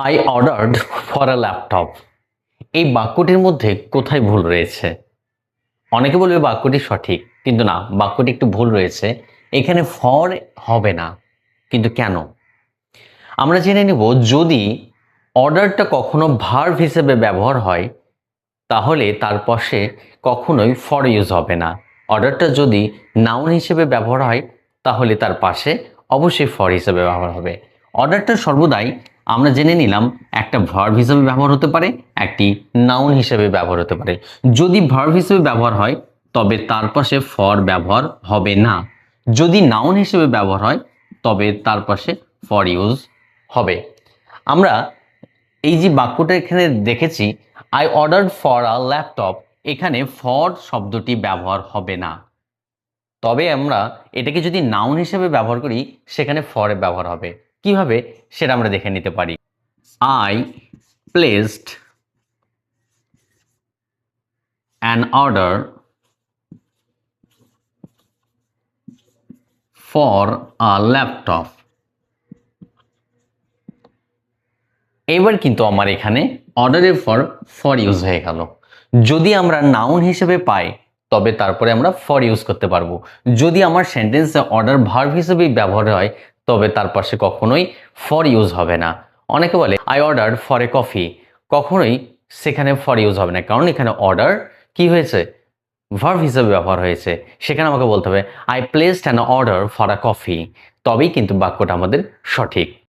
I ordered for a laptop. এই বাক্যটির মধ্যে কোথায় ভুল রয়েছে? অনেকে বলবে বাক্যটি সঠিক, কিন্তু না, বাক্যটি একটু ভুল রয়েছে। এখানে ফর হবে না, কিন্তু কেন? আমরা জেনে নেব, যদি অর্ডারটা কখনো ভার্ব হিসেবে ব্যবহার হয় তাহলে তার পাশে কখনোই ফর ইউজ হবে না। অর্ডারটা যদি নাউন হিসেবে ব্যবহার হয় তাহলে তার পাশে অবশ্যই ফর হিসেবে ব্যবহার হবে। অর্ডারটা সর্বদাই আমরা জেনে নিলাম একটা ভার্ব হিসেবে ব্যবহার হতে পারে, একটি নাউন হিসেবে ব্যবহার হতে পারে। যদি ভার্ব হিসেবে ব্যবহার হয় তবে তার পাশে ফর ব্যবহার হবে না। যদি নাউন হিসেবে ব্যবহার হয় তবে তার পাশে ফর ইউজ হবে। আমরা এই যে বাক্যটা এখানে দেখেছি, I order for a laptop, এখানে ফর শব্দটি ব্যবহার হবে না। তবে আমরা এটাকে যদি নাউন হিসেবে ব্যবহার করি সেখানে ফর ব্যবহার হবে। কিভাবে সেটা আমরা দেখে নিতে পারি। I placed an order for a laptop. এবার কিন্তু আমার এখানে অর্ডারের ফর ইউজ হয়ে গেল। যদি আমরা নাউন হিসেবে পাই তবে তারপরে আমরা ফর ইউজ করতে পারবো। যদি আমার সেন্টেন্সে অর্ডার ভার্ব হিসেবে ব্যবহার হয় তবে তার পাশে কখনোই ফর ইউজ হবে না। অনেকে বলে I order for a coffee, কখনোই সেখানে ফর ইউজ হবে না, কারণ এখানে অর্ডার কি হয়েছে, ভার্ব হিসেবে ব্যবহার হয়েছে। সেখানে আমাকে বলতে হবে I placed an order for a coffee, তবেই কিন্তু বাক্যটা আমাদের সঠিক।